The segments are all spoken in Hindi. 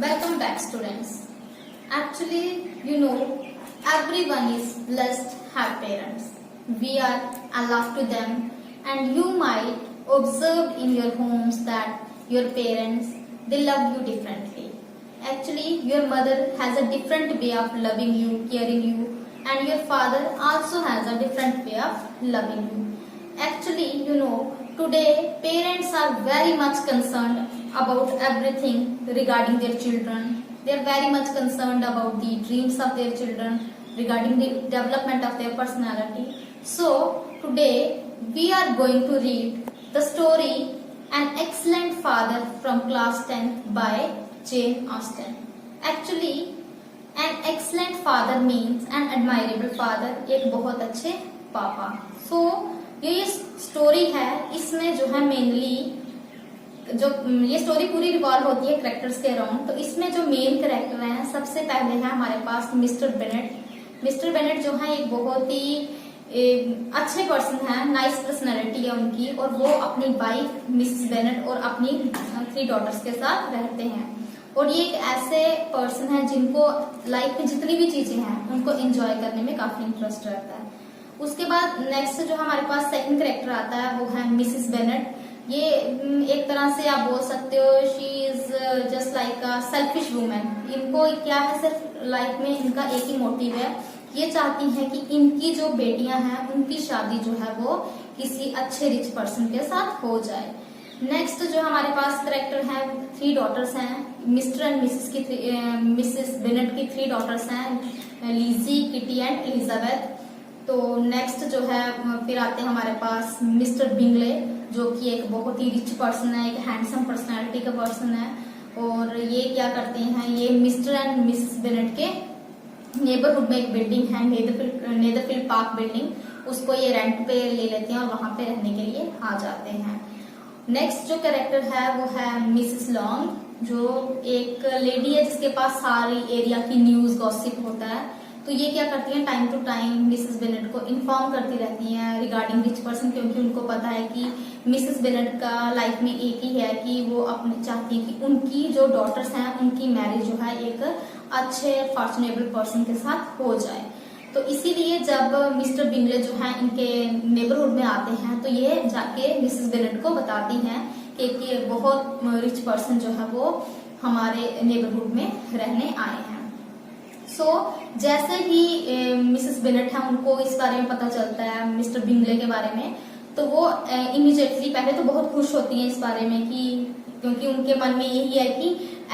Welcome back, students. Actually, everyone is blessed have parents. We are allowed to them, and you might observe in your homes that your parents they love you differently. Actually, your mother has a different way of loving you, caring you, and your father also has a different way of loving you. Actually, today parents are very much concerned about everything regarding their children. They are very much concerned about the dreams of their children, regarding the development of their personality. So, today we are going to read the story An Excellent Father from class 10th by Jane Austen. Actually, an excellent father means an admirable father, एक बहुत अच्छे पापा. So, ये स्टोरी है, इसमें जो है मेनली जो ये स्टोरी पूरी रिवॉल्व होती है कैरेक्टर्स के अराउंड. तो इसमें जो मेन कैरेक्टर हैं, सबसे पहले है हमारे पास मिस्टर बेनेट. मिस्टर बेनेट जो है एक बहुत ही अच्छे पर्सन है, नाइस पर्सनैलिटी है उनकी, और वो अपनी वाइफ मिसेस बेनेट और अपनी 3 डॉटर्स के साथ रहते हैं. और ये एक ऐसे पर्सन है जिनको लाइफ में जितनी भी चीजें हैं उनको एंजॉय करने में काफी इंटरेस्ट रहता है. उसके बाद नेक्स्ट जो हमारे पास सेकंड कैरेक्टर आता है वो है मिसेस बेनेट. ये एक तरह से आप बोल सकते हो she is just like a selfish women. इनको क्या है, सिर्फ लाइफ में इनका एक ही मोटिव है, ये चाहती हैं कि इनकी जो बेटियां हैं उनकी शादी जो है वो किसी अच्छे रिच पर्सन के साथ हो जाए. नेक्स्ट जो हमारे पास कैरेक्टर है 3 डॉटर्स हैं. मिस्टर एंड मिसेस बेनेट की 3 डॉटर्स हैं, लीजी, किटी एंड एलिजाबेथ. तो नेक्स्ट जो है फिर आते हैं हमारे पास मिस्टर बिंगले, जो कि एक बहुत ही रिच पर्सन है, एक हैंडसम पर्सनालिटी का पर्सन है. और ये क्या करते हैं, ये मिस्टर एंड मिसेस बेनेट के नेबरहुड में एक बिल्डिंग है, नेदरफील्ड पार्क बिल्डिंग, उसको ये रेंट पे ले लेते हैं और वहां पे रहने के लिए आ जाते हैं. नेक्स्ट जो कैरेक्टर है वो है मिसेस लॉन्ग, जो एक लेडी है जिसके पास सारी एरिया की न्यूज गॉसिप होता है. तो ये क्या करती हैं, time to time Mrs Bennett को इन्फॉर्म करती रहती हैं रिगार्डिंग रिच पर्सन, क्योंकि उनको पता है कि मिसेस बेनेट का लाइफ में एक ही है कि वो अपने चाहती है कि उनकी जो डॉटर्स हैं उनकी मैरिज जो है एक अच्छे फॉर्चुनेबल पर्सन के साथ हो जाए. तो इसीलिए जब मिस्टर बिंगले जो है इनके नेबरहुड में आते हैं तो ये जाके मिसेस बेनेट को बताती हैं कि बहुत रिच पर्सन जो है वो हमारे नेबरहुड में रहने आए हैं. सो जैसे ही मिसेस बेनेट है उनको इस बारे में पता चलता है मिस्टर बिंगले के बारे में, तो वो इमीडिएटली पहले तो बहुत खुश होती हैं इस बारे में कि क्योंकि उनके मन में यही है कि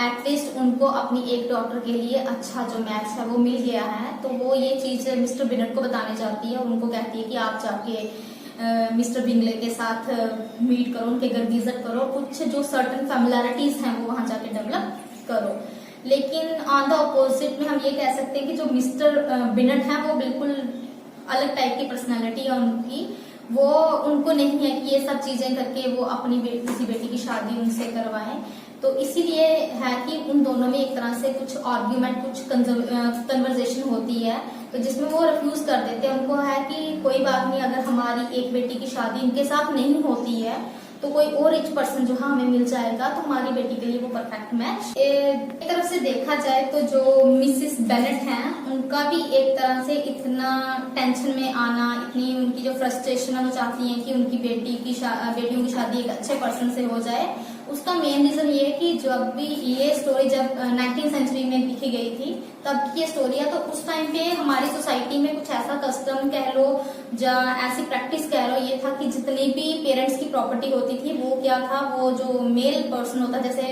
एटलीस्ट उनको अपनी एक डॉटर के लिए अच्छा जो मैच है वो मिल गया है. तो वो ये चीज मिस्टर बेनेट को बताने जाती है और उनको कहती है कि आप जाके मिस्टर बिंगले के साथ मीट करो, उनके घर विजिट करो, कुछ जो सर्टन फैमिलियरिटीज हैं वो वहां जाके डेवलप करो. लेकिन ऑन द अपोजिट में हम ये कह सकते हैं कि जो मिस्टर बेनेट है वो बिल्कुल अलग टाइप की पर्सनालिटी है उनकी. वो उनको नहीं है कि ये सब चीजें करके वो अपनी किसी बेटी की शादी उनसे करवाएं. तो इसीलिए है कि उन दोनों में एक तरह से कुछ आर्ग्यूमेंट, कुछ कन्वर्सेशन होती है, तो जिसमें वो रिफ्यूज कर देते हैं. उनको है कि कोई बात नहीं, अगर हमारी एक बेटी की शादी इनके साथ नहीं होती है तो कोई और रिच पर्सन जो हमें मिल जाएगा तो हमारी बेटी के लिए वो परफेक्ट मैच. एक तरफ से देखा जाए तो जो मिसेस बेनेट हैं उनका भी एक तरह से इतना टेंशन में आना, इतनी उनकी जो फ्रस्ट्रेशन है, वो चाहती हैं कि उनकी बेटियों की शादी एक अच्छे पर्सन से हो जाए. उसका मेन रीजन ये है कि जब भी ये स्टोरी जब 19th सेंचुरी में लिखी गई थी तब की ये स्टोरी है, तो उस टाइम पे हमारी सोसाइटी में कुछ ऐसा कस्टम कह लो या ऐसी प्रैक्टिस कह लो, ये था कि जितनी भी पेरेंट्स की प्रॉपर्टी होती थी वो क्या था, वो जो मेल पर्सन होता, जैसे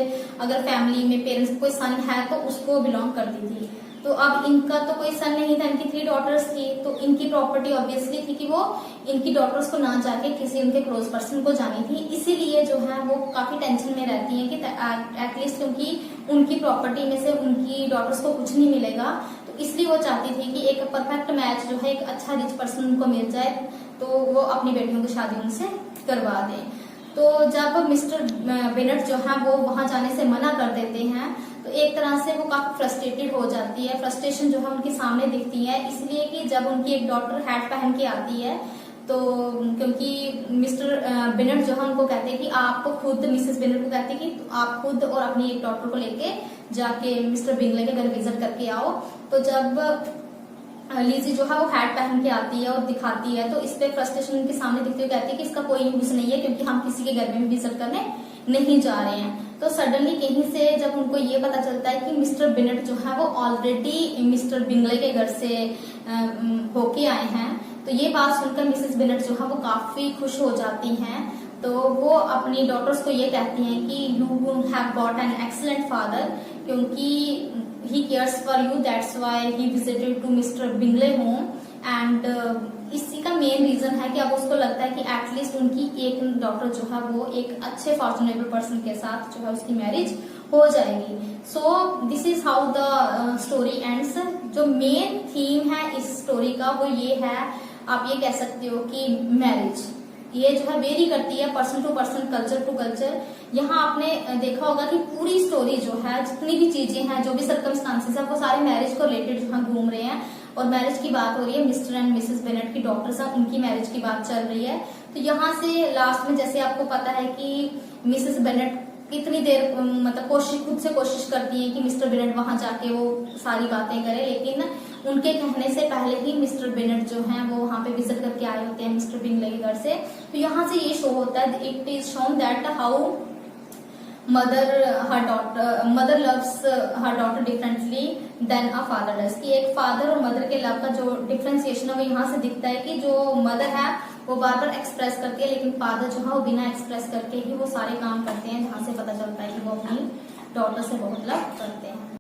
अगर फैमिली में पेरेंट्स कोई सन है तो उसको बिलोंग करती थी. तो अब इनका तो कोई सन नहीं था, इनकी 3 डॉटर्स थी, तो इनकी प्रॉपर्टी ऑब्वियसली थी कि वो इनकी डॉटर्स को ना जाके किसी उनके क्लोज पर्सन को जानी थी. इसीलिए जो है वो काफी टेंशन में रहती है कि एटलीस्ट क्योंकि उनकी प्रॉपर्टी में से उनकी डॉटर्स को कुछ नहीं मिलेगा, तो इसलिए वो चाहती थी कि एक परफेक्ट मैच जो है एक अच्छा रिच पर्सन उनको मिल जाए तो वो अपनी बेटियों की शादी उनसे करवा दे. तो जब मिस्टर बेनेट जो है वो वहां जाने से मना कर देते हैं तो एक तरह से वो काफी फ्रस्ट्रेटेड हो जाती है. फ्रस्ट्रेशन जो है उनके सामने दिखती है, इसलिए कि जब उनकी एक डॉटर हैट पहन के आती है तो क्योंकि मिस्टर बेनेट जो है उनको कहते हैं कि आप खुद, मिसेस बेनेट को कहते हैं कि आप खुद और अपनी एक डॉटर को लेके जाके मिस्टर बिंगले के घर विजिट करके आओ। तो जब लिजी जो है वो हैट पहन के आती है और दिखाती है, तो इस पे फ्रस्ट्रेशन उनके सामने दिखते हुए कहती है कि इसका कोई यूज नहीं है क्योंकि हम किसी के घर में भी विजिट करने नहीं जा रहे हैं। तो सडनली कहीं से जब उनको ये पता चलता है कि मिस्टर बेनेट जो है वो ऑलरेडी मिस्टर बिंगले के घर से होके आए हैं, तो ये बात सुनकर मिसेस बेनेट जो है वो काफी खुश हो जाती हैं। तो वो अपनी डॉटर्स को ये कहती हैं कि you have got an excellent father, क्योंकि he cares for you, that's why he visited to Mr. Bingley home and इसी का मेन रीजन है कि अब उसको लगता है कि एटलीस्ट उनकी एक डॉटर जो है वो एक अच्छे फॉर्चुनेबल पर्सन के साथ जो है उसकी मैरिज हो जाएगी। So this is how the story ends. जो मेन थीम है इस स्टोरी का वो ये है, आप ये कह सकते हो कि मैरिज ये जो है वेरी करती है person to person, culture to culture. यहाँ आपने देखा होगा कि पूरी स्टोरी जो है, जितनी भी चीजें हैं, जो भी सर्कमस्टांसेस है, वो सारे मैरिज को रिलेटेड जो है घूम रहे हैं और मैरिज की बात हो रही है। मिस्टर एंड मिसेस बेनेट की डॉटर्स हैं, उनकी मैरिज की बात चल रही है। तो यहाँ से लास्ट में जैसे आपको पता है कि मिसेस बेनेट कितनी देर मतलब खुद से कोशिश करती है कि मिस्टर बेनेट वहां जाके वो सारी बातें करे, लेकिन उनके कहने से पहले ही मिस्टर बेनेट जो हैं वो वहां पे विजिट करके आए होते हैं मिस्टर बिंगले के घर से। तो यहाँ से ये शो होता है, it is shown that how mother loves her daughter differently than a father does, कि एक फादर और मदर के लव का जो डिफरेंशिएशन है वो यहाँ से दिखता है कि जो मदर है वो बार बार एक्सप्रेस करती है, लेकिन फादर जो है वो बिना एक्सप्रेस करके ही वो सारे काम करते हैं, जहाँ से पता चलता है कि वो अपनी डॉटर से बहुत लव करते हैं।